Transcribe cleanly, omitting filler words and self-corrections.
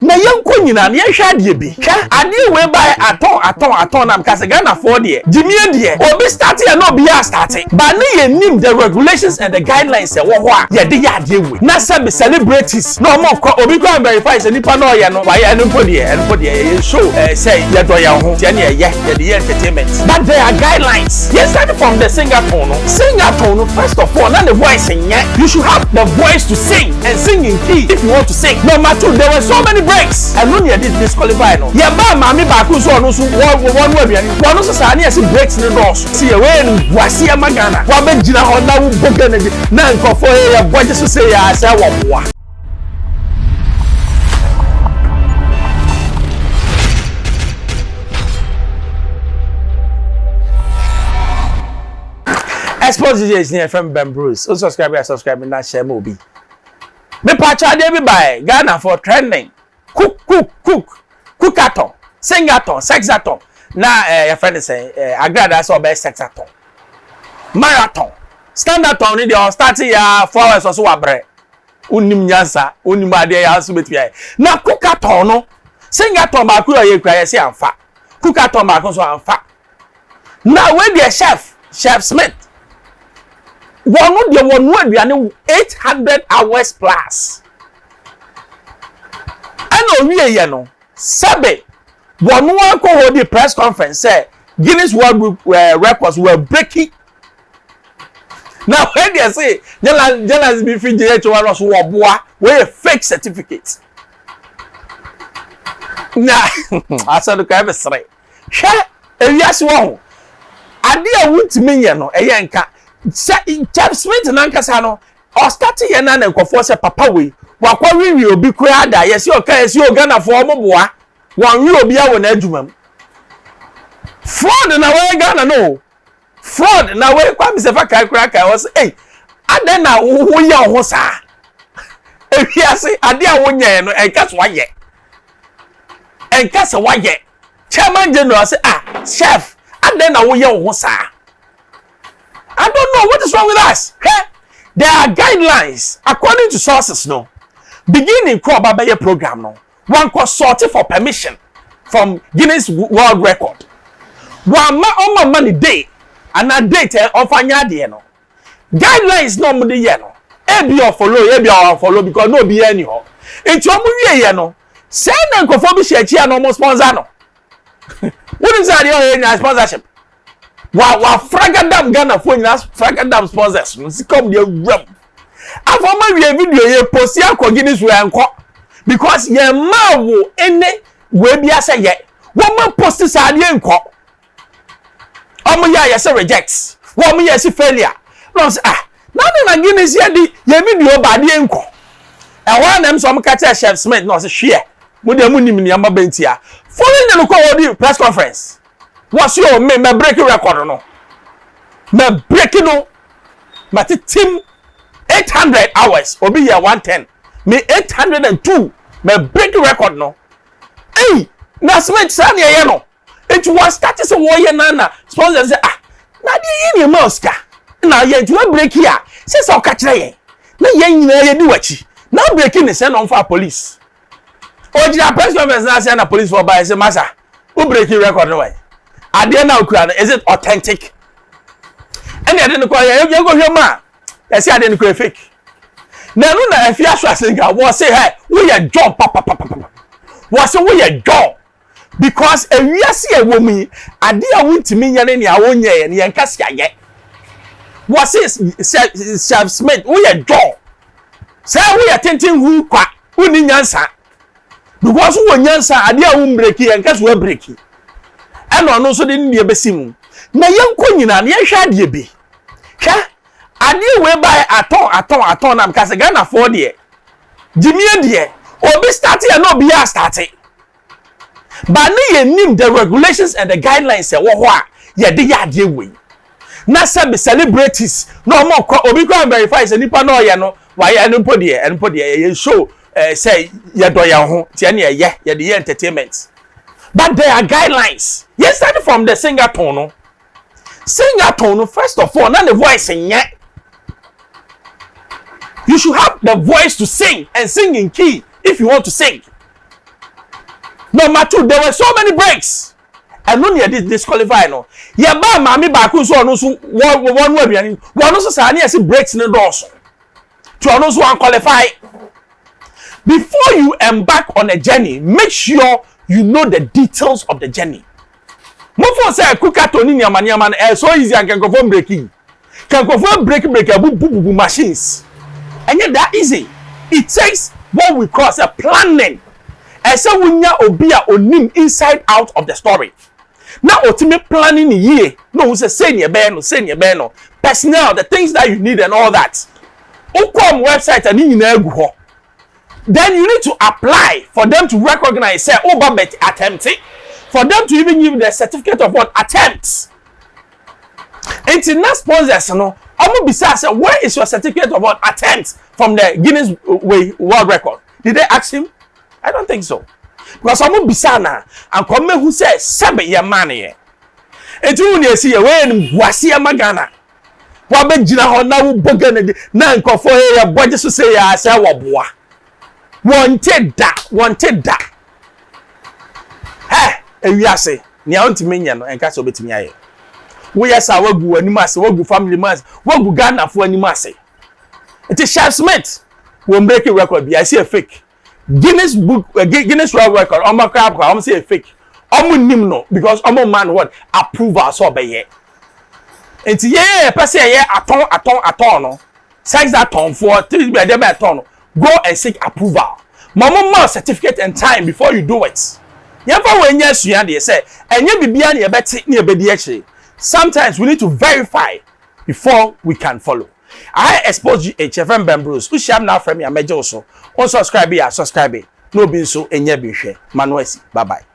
na yenko nyina na yehwa de bi hwa ade we buy aton na mkase Ghana for de jimie de obi start ya no obi ya start ba na yenim the regulations and the guidelines e wo ho a ye de ya de we na say celebrities no mo ko obi go verify say nipa no ye no wa ye no enpo de show say ye do ya ho tie na ye de entertainment but there are guidelines. Yes, starting from the singer tone first of all na the voice you should have the voice to sing and sing in key if you want to sing. Number 2, there were so many breaks and no need disqualify no ye ba mami ba ku so no so one aduani one so sa na yes breaks no dos see we ni wase ya magana wa be gina ho na wo boga na nkofo ye boje so say ya say wo boa. Xposed DJs near FM Ben Bruce. Also subscribe and share mobi. Me pacha dey be by Ghana for trending. Cookathon, singathon, sexathon. Na your friend say agrada so be sexathon. Marathon. Standathon ni dey start ya 4 hours or so abre. Unim nyansa, unim ade ya so betua. Na cookathon no. Singathon ba ku ye kura ye say amfa. Cookathon ba ku so amfa. Na we dey Chef Smith. One day one aduane 800 hours plus. And we no sabe one ko hold the press conference say Guinness World Records were breaking. Now when they say journalists be free JH1 so oboa we fake certificate. Nah I said look have say hwe ewiase wo ade a wuntimi ye no eye nka Chef Smith nankasa no o start ye na nkofo se papa we wakwa wiwi obi kura da ye se o ka ye se o Ghana fo omoboa wan wi obi awo na adwumam fraud na we Ghana no fraud na we kwa mi se fa kai kura kai o se ade na wo ye ho sa ewiase ade a wo nya no enka so waye chairman general say chef ade na wo ye ho sa. I don't know what is wrong with us. There are guidelines according to sources. No, beginning crop by program. No, one could sort for permission from Guinness World Record. One on money day and a date of any no guidelines. No money no. Ebi or follow because no be any ho. It's your movie no. Send and conform share no sponsor no. What is that? Sponsorship. Wa fragadam Ghana for nas fragadam sponsors no si come dey ram afoma we video ye post ya ko Guinness we anko because ye ma wo ene we bia say ye wo ma post sa de enko omo ya say rejects wo mo ya say failure no say na Guinness ye di ye video ba de enko e wa na so mo ka tell Chef Smith no say hwe mo de mu nim ni amba bentia following the call press conference. What's your me breaking record no? Me breaking no. My team 800 hours. Obi year 110. Me 802. Me breaking record no. Hey, na Smith san ye no. It was started so one year na sponsor say na dey in Moscow. Na ye to break here. Say so ka kire ye. Na ye nyina ye di wachi. Na breaking ne send on for police. Ojira press conference na say na police for by say massa. Who breaking record no way? Ade na okura is it authentic? Any ade no kwa you go hwema. You see ade no kwa fake. Na no na afia so asenga wo say hey, we your job papa. Wo say we your job because ewiase e wo mu ade a wuntimi nya ne a wonye ye ne yankase aye. Wo say Chef Smith we your job. Say we your tentin hu kwa uni nyansa. Because wo nyansa ade a wo breaki yankase we breaki. Eno no so de ne besim na yenko nyina ne yehwa de bi hwa ade we buy aton na mkase Ghana for de jimie de obi start ya no obi ya start ba ne yenim the regulations and the guidelines wo ho a ye de ya de we na say celebrities no mo obi go verify say nipa no ye no wa ye enpo de ye show say ye do ya ho tie ne ye de entertainment. But there are guidelines. Yes, starting from the singathon no. Singathon no first of all, not the voice in yet. You should have the voice to sing and sing in key if you want to sing. Number 2, there were so many breaks. And no near disqualify no. Ya ba mami ba ku so no so one way biani. One no so sa na see breaks in the doors. To no so qualify. Before you embark on a journey, make sure you know the details of the journey. Mofo say kuka to ni nyama so easy and can confirm breaking. Can confirm break bubu machines. And yet that easy. It takes what we call a planning. And so we nya obia onim inside out of the story. Now ultimate planning ye no say senior no personnel, the things that you need and all that. Ukom website and in then you need to apply for them to recognize say Obabet attempting, for them to even give the certificate of what attempts. International sponsors no omo bisa say where is your certificate of what attempts from the Guinness World Record? Did they ask him? I don't think so. Because omo bisa na and come who say sebe ye man ye. Etu uni esi ye we wasi ya magana. Wa be gina ho na wo bogane na nkofo ye boje so say ya say wo boa. Wanted da. Hey, ewiase. Ni a ontime nya no enka so betimi aye. Wo yesa wagu animase, wagu family mas, wagu Ghana fo animase. It is Chef Smith. We break a record be I see a fake. Guinness World Record. Omo crap, omo say a fake. Omo nim no because omo man what approval so be ye. Enti ye person ye aton no. Size that ton for 3 be there ton. Go and seek approval. Mama certificate and time before you do it. Never when yes you and say and you be na ebeti na ebedi actually. Sometimes we need to verify before we can follow. I expose HFM Bembros. Who shall now from your major also. On subscribe here, subscribe. No being so enye bi hwe. Manuesi. Bye bye.